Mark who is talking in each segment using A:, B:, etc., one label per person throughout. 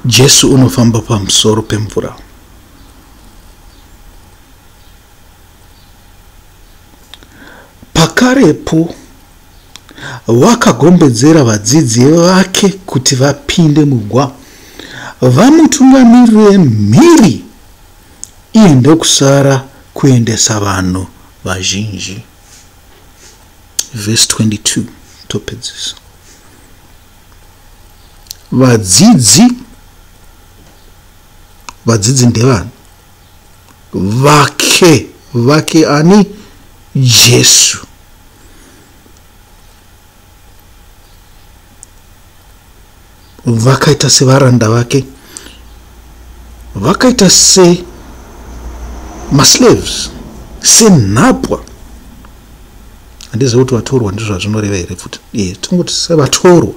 A: Jesu unofamba pamusoro pemvura. Pakarepo vakagombedzera vadzidzi vake kuti vapinde mugwa vamutungamirire mhiri iye ndokusara kuendesa vanhu vazhinji. Verse 22 topedzisa. Vadzidzi ndevani? Vake ani Jesu. Vakaita sevaranda vake, vakaita se maslaves, senhapwa. Handizivi kuti vatorwa ndizvo zvazvinoreva here futi. Tongoti sevatorwa.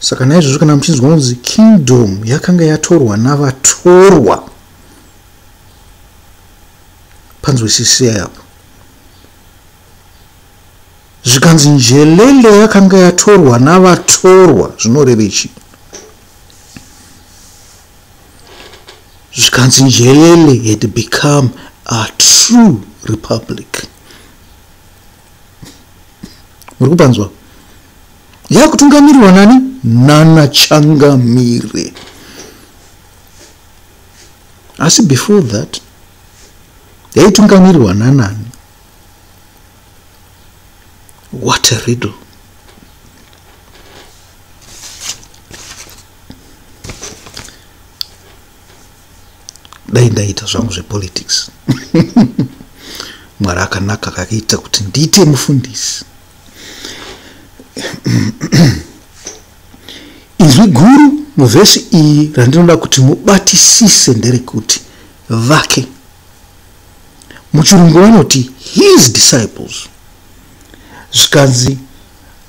A: Saka naizvozvo kana muchinzwa kunzi kingdom yakanga yatorwa navatorwa, panzwisisai apo. Zvikanzi njelele yakanga yatorwa navatorwa, zvinoreva chii? Zvikanzi njelele had become a true republic. Muri kupanzwa? Yakutungamirirwa nani? Nanachangamire. Asi before that, yaitungamirirwa nanani? What a riddle. Dai ndaita zvangu zvepolitics. Mwari akanaka akaita kuti ndiite mufundisi. Izwi guru muvhesi iyi randinoda kuti mubatisise nderekuti vake. Muchirungu vanoti his disciples. Zvikanzi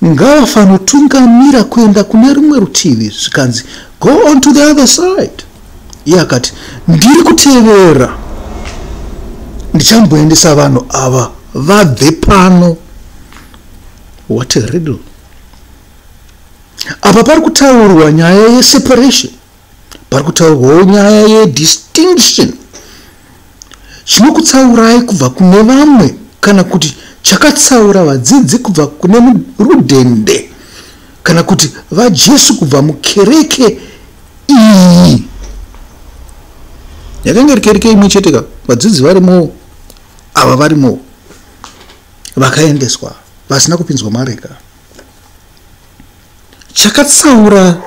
A: ngavafanotungamira kuenda kune rumwe rutivi. Zvikanzi go on to the other side. Iye akati ndiri kutevera, ndichamboendesa vanhu ava vabve pano. What a riddle. Apa pari kutaurwa nyaya yeseparation, pari kutaurwawo nyaya yedistinction. Chinokutsaurai kubva kune vamwe, kana kuti chakatsaura vadzidzi kubva kune rudhende, kana kuti vajesu kubva mukereke iyi. Yakanga iri kereke imwe cheteka, vadzidzi varimo, ava varimo, vakaendeswa vasina kupinzwa mareka. Chakatsaura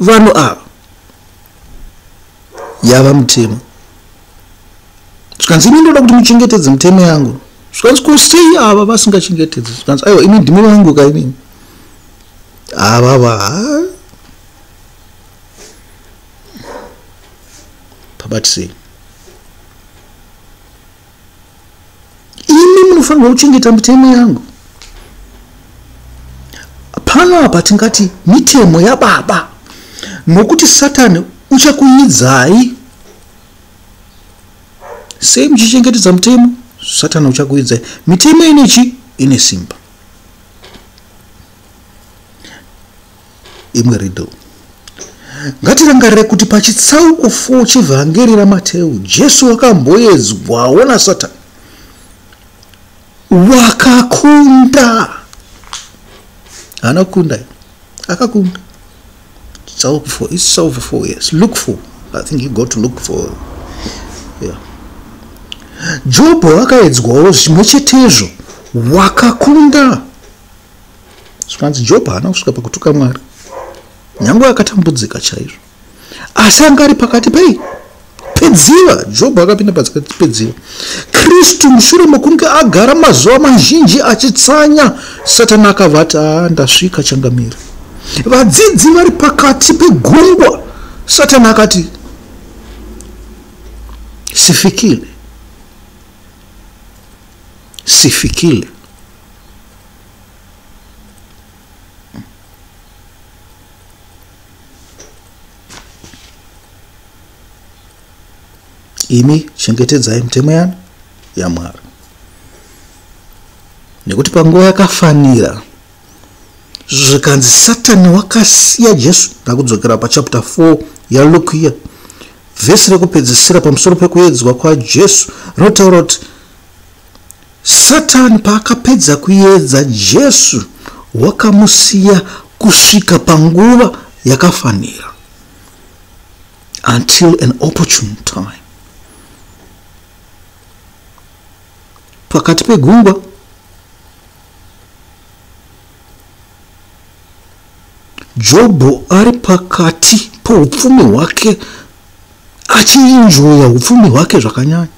A: vanhu ava yava mutemo. Zvikanzi imi ndoda kuti muchengetedze mutemo yangu. Zvikanzi kusei ava vasingachengetedze. Zvikanzi aiwa imi ndimi vangu kainini. Ava pabatisei. Imi munofanirwa kuchengeta mutemo yangu. Pano apa tingati mitemo yaBaba, nokuti Satani uchakuidzai. Sei muchichengetedza mutemo? Satani uchakuidzai. Mitemo inechi ine simba. Imwe riddle. Ngatirangarire kuti pachitsauko 4 chevhangeri raMatewu, Jesu akamboedzwawo naSatani. Wakakunda. Hana kunda. Akakunda. Tsauko 4. It's Tsauko 4, yes. Look for. I think you got to look for. Yeah. Job akaedzwawo zvimwe chetezvo. Wakakunda. Zvikanzi Job hana kusvika pakutuka Mwari. Nyange akatambudzika chaizvo. Asi anga ari pakati pedziva. Job akapinda pakati pedziva. Kristu mushure mokunge agara mazuva mazhinji achitsanya, Satani akavati ndasvika changamira. Vadzidzi vari pakati pegungwa. Satani akati sifikile. Imi chengetedzai mutemo yaMwari. Nekuti panguva yakafanira zvikanzi Satani wakasiya Jesu. Ndakudzokera pachapter 4 yaLuke here. Vhesi rekupedzisira pamusoro pekuedzwa kwaJesu rinotaura kuti Satani paakapedza kuedza Jesu wakamusiya kusvika panguva yakafanira, until an opportune time. Pakati pegungwa Jobho ari pakati peupfumi hwake achinjoya upfumi hwake zvakanyanya.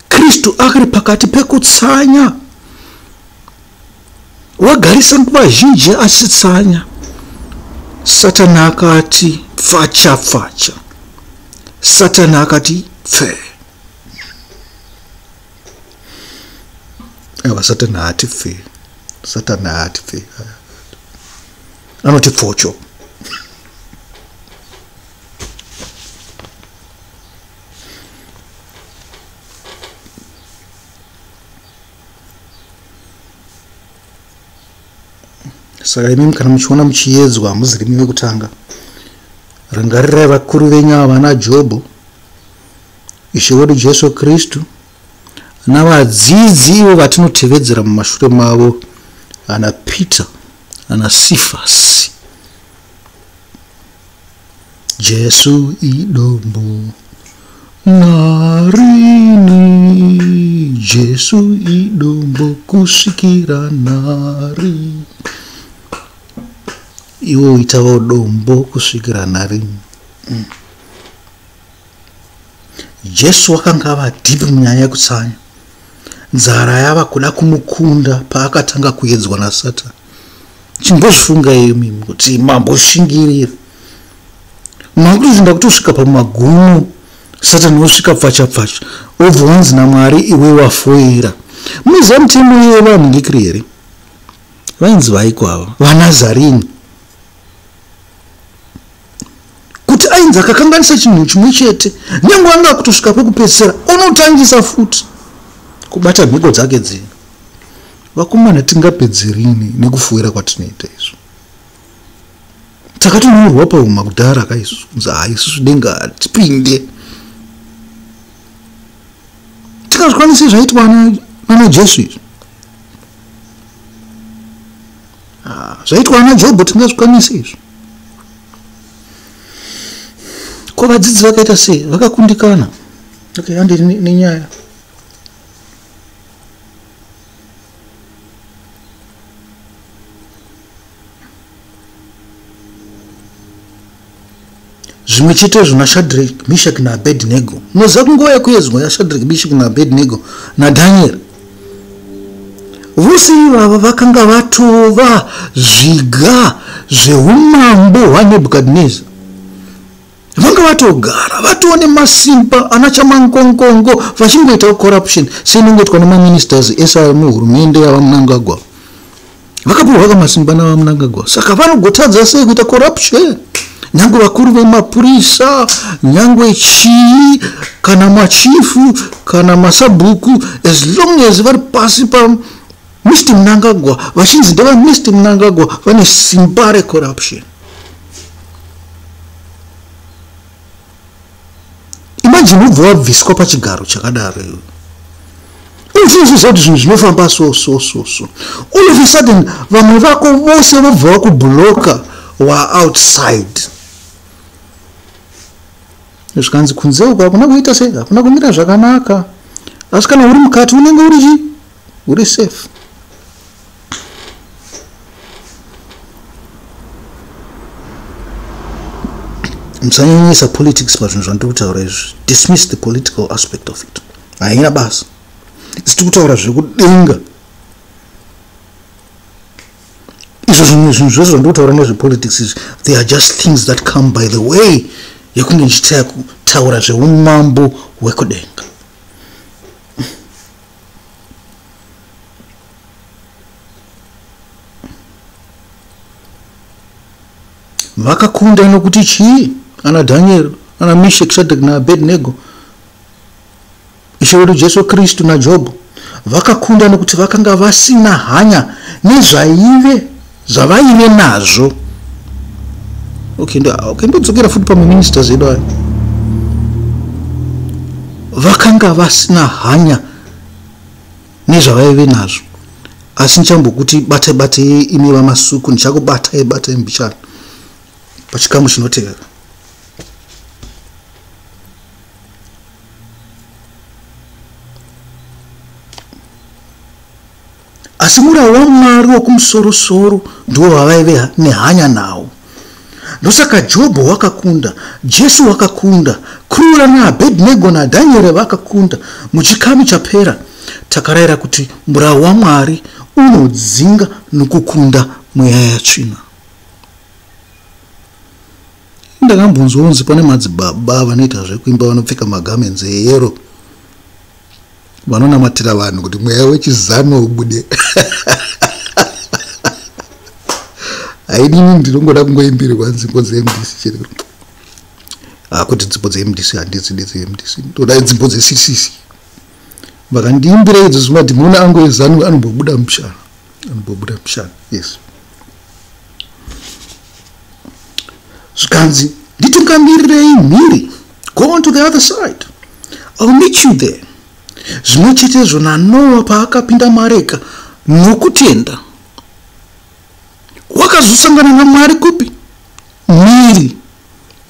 A: Kristu ari pakati pekutsanya, wagarisa nguva zhinji achitsanya. Satani akati pfacha pfacha, Satani akati pfe. Ewa, Satani haati pfe, Satani haati pfe, anoti pfocho. Saka imi kana muchiona muchiedzwa hamuzirimi vekutanga, rangarirai vakuru venyu ava vana Jobho, Ishe wedu Jesu Kristu, navadzidzi ivo vatinotevedzera mumashure mavo, ana Peter, ana Sifasi. Jesu idombo narini, Jesu idombo kusvikira nari. Iwo itava dombo kusvikira nari. Jesu wakanga ava dhipi munyaya yekutsanya. Nzara yava kuda kumukunda paakatanga kuedzwa naSatani. Chimbozvifunga imi kuti mamboshingirira. Makutozvinda kutosvika pamagumo, Satani osvika pfacha pfacha, obva wanzi naMwari iwe wafoira. Muziva mutemo yevanhu ndikiri here? Vainzi vaikwava vaNazarini. Kuti ainzi akakanganisa chinhu chimwe chete, nyange anga kutosvika pekupedzisira unotangisa futi kubata mhiko dzake dzino. Vakomana, tingapedze rini nekufuira kwatinoita izvo? Takatonyorwa pauma kudhara kaizvo, isusu denga tipinde. Tikazvikwanisa zvaitwa na Jesu izvo. Zvaitwa na Jobho tingazvikwanisa izvo. Ko vadzidzi vakaita sei? Vakakundikana. Okay, handiri nenyaya. Zvimwe chetezvo naShadrach, Meshach naAbednego. Munoziva kunguva yekuedzwa yaShadrach, Meshach naAbednego naDhanieri. Vose ivava vakanga vatova zviga zveumambo hwaNebhukadhineza. Vanga vatogara, vatone masimba anachamankongongo, vachingoita corruption seinongoitwa nemaministers esa muhurumende yavaMnangagwa. Vakapiwa masimba navaMnangagwa. Saka vanogotadza sei kuita corruption. Nyangwe vakuru vemapurisa, nyangwe chii, kana machifu, kana masabhuku, as long as vari pasi pa Mr. Mnangagwa, vachinzi ndeva Mr. Mnangagwa, vane simba recorruption. Imagine ubva wabviswa pachigaro chakadaro. Unofunzisa kuti zvinhu zvinofamba so. All of a sudden, vamwe vako vose vobva vakubhuloka outside. Zvikanzi kunze uko hakuna kuita sei, hakuna kumira zvakanaka. Asi kana uri mukati unenge uri safe. Musanyanyisa politics pazvinhu zvandiri kutaura izvi. Dismiss the political aspect of it. Haina basa. Tiri kutaura zvekudenga. Izvo zvinhu zvose zvandiri kutaura nezvepolitics izvi, they are just things that come by the way yekunge ndichitaya kutaura zveumambo hwekudenga. Vakakunda nokuti chii? Ana Daniel, ana Meshach, Shadrach naAbednego, Ishe wedu Jesu Kristu naJobho. Vakakunda nokuti vakanga vasina hanya nezvaive zvavaive nazvo. Okay, ndodzokera futi pamaministers edu aya. Vakanga vasina hanya nezvavaive nazvo, asi nchambokuti bate imi vamasuku ndichakubata mbichana pachikamu chinotevera. Asi murau waMwari wokumusoro-soro ndiwo vavaive nehanya nawo. Ndosaka Jobho wakakunda, Jesu wakakunda, Kurura naAbednego naDhanieri vakakunda. Muchikamu chapera takarayira kuti murau waMwari unodzinga nokukunda mweya yatsvina. Ndakambonzonzi pane madzibaba vanoita zvekuimba vanopfeka magamenzi eyero vanonamatira vanhu kuti mweya wechizano ubude. Haidini ndinongoda kungoimbirwa nzimbo dzeMDC chete. Kuti nzimbo dzeMDC handizidi dzeMDC. Ndoda nzimbo dzeCCC. Vakandiimbira idzo zimadhimoni angu ezano anombobuda mushana. Yes. Zvikanzi nditungamirirei mhiri. Go on to the other side. I'll meet you there. Zvimwe chetezvo naNoa paakapinda mareka nokutenda. Wakazosangana naMwari kupi? Mhiri.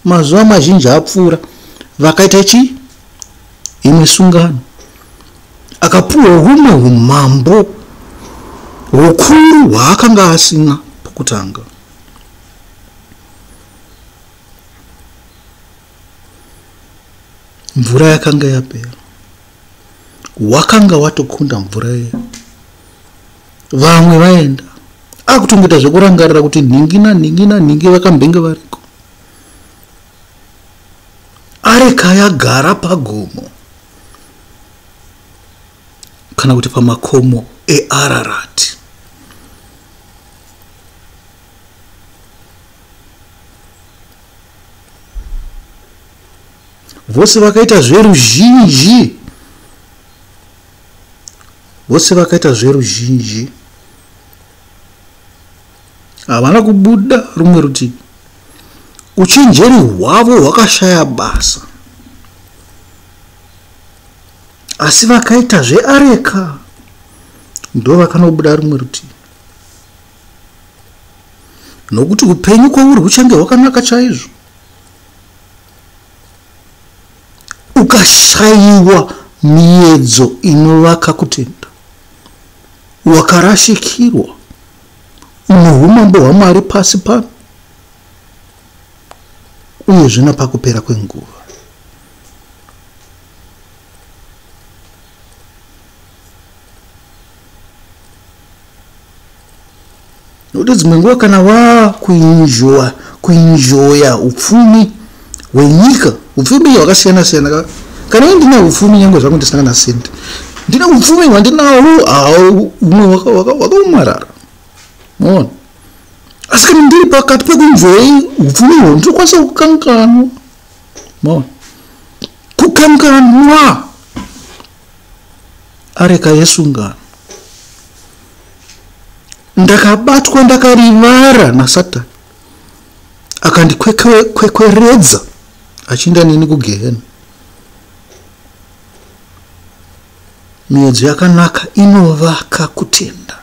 A: Mazuva mazhinji apfuura vakaita chi? Imwe sungano. Akapuwa humwe umambo hukuru hwaakanga asina pokutanga. Mvura yakanga yapera. Wakanga watokunda mvura iya. Vamwe vaenda akutongoita zvekurangarira kuti ningi vakambenga variko. Areka yagara pagomo kana kuti pamakomo eArarati. Vose vakaita zveruzhinji. Havana kubuda rumwe rutivi. Uchenjeri hwavo hwakashaya basa. Asi vakaita zveareka ndo vakanobuda rumwe rutivi. Nokuti upenyu kwauri huchange hwakanaka chaizvo. Ukashayiwa miedzo inovaka kutenda. Wakarashikirwa umambo hwaMwari pasi pano. Uye zvina pakupera kwenguva. Nokuti dzimwe nguva kana kuinjoya upfumi hwenyika, upfumi hwakasiyana-siyana. Kana ndina upfumi nyange zvangu ndisina na senti, ndina upfumi hwandinawo umwe wakaomarara. Mona. Asi kana ndiri pakati pekunjoya upfumi hwo ndinokwanisa kukanganwa. Mona. Kukanganwa. Areka yesungano. Ndakabatwa ndakarivara naSatani. Akandikwekweredza achinda nini kugehena. Miedzo yakanaka inovaka kutenda.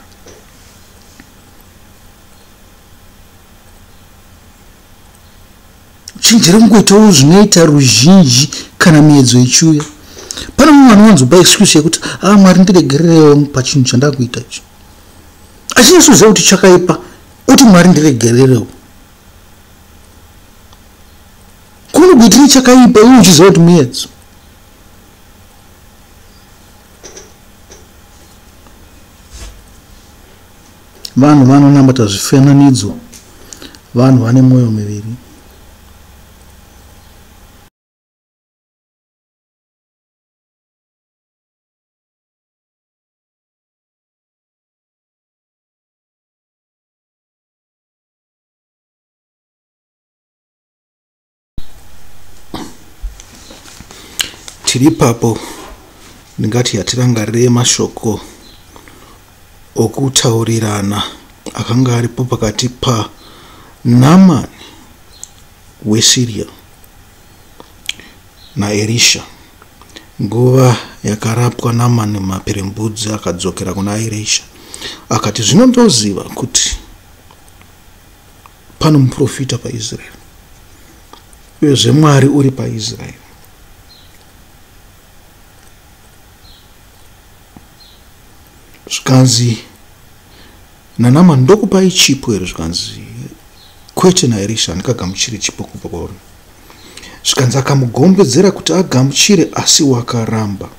A: Chinjira kungoitawo zvinoita ruzhinji kana miedzo ichiuya. Pana mumwe anowanzopa excuse yekuti Mwari ndiregererewo pachinhu chandakuita ichi. Achinyasoziva kuti chakaipa, uti Mwari ndiregererewo. Kunokuitira chakaipa iwe uchiziva kuti miedzo. Vanhu vanonamata zvifananidzo. Vanhu vane mwoyo miviri. Tiri papo ndingati yatirangarire mashoko okutaurirana akanga aripo pakati paNamani weSiria naErisha. Nguva yakarapwa Namani maperembudzi akadzokera kuna Erisha akati, zvino ndoziva kuti pano muprofita paIsraeri, uyezve Mwari uri paIsraeri. Zvikanzi naNamani, ndokupai chipo here? Zvikanzi kwete, naErisha ndikagamuchire chipo kubva kwauri. Zvikanzi akamugombedzera kuti agamuchire, asi wakaramba.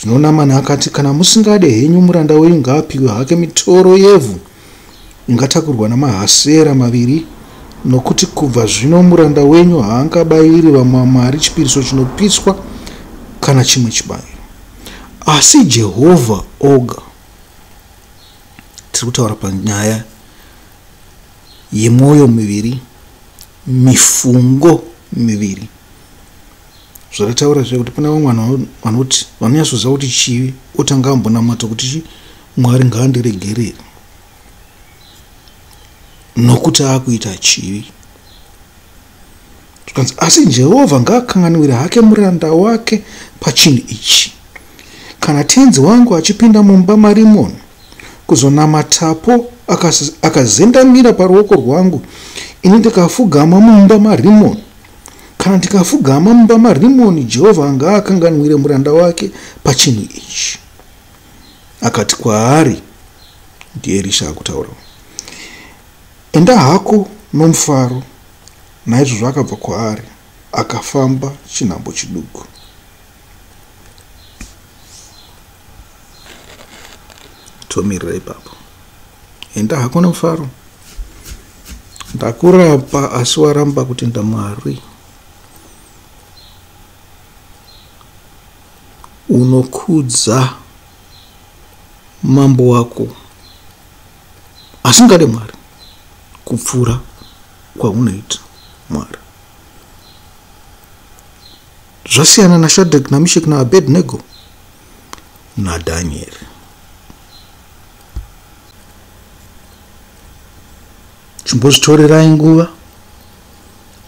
A: Zvino Namani akati, kana musingade henyu, muranda wenyu ngaapiwe hake mitoro yevhu ingatakurwa namahasera 2, nokuti kubva zvino muranda wenyu haangabayiri vamwe Mwari chipiriso chinopiswa kana chimwe chibayiro, asi Jehovha oga. Tiri kutaura panyaya yemwoyo miviri, mifungo miviri. Zvakataura zvekuti pana vamwe vanoti vanonyatsoziva kuti chivi otanga ambonamata kuti Mwari ngaandiregerere nokuti akuita chivi. Asi Jehovha ngaakanganwire hake muranda wake pachinhu ichi. Kana tenzi wangu achipinda mumba marimoni kuzonamatapo akazendamira paruoko rwangu, ini ndikafugama mumba marimoni, kana ndikafugama mumba marimoni, Jehovha ngaakanganwire muranda wake pachinhu ichi. Akati kwaari, ndiErisha akutaura, enda hako nomufaro. Naizvozvo akabva kwaari akafamba chinhambo chiduku. Tomirira ipapo. Enda hako nomufaro. Ndakurapa asi waramba kutenda Mwari. Unokudza mambo wako asingade Mwari kupfuura kwaunoita Mwari. Zvasiyana naShadrach naMeshach naAbednego naDhanieri. Chimbozvitorerai nguva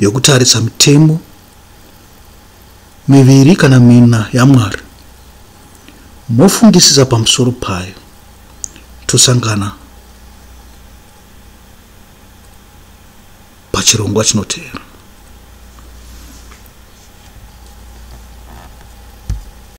A: yokutarisa mitemo 2 kana 4 yaMwari, mofungisisa pamusoro payo. Tosangana pachirongwa chinotevera.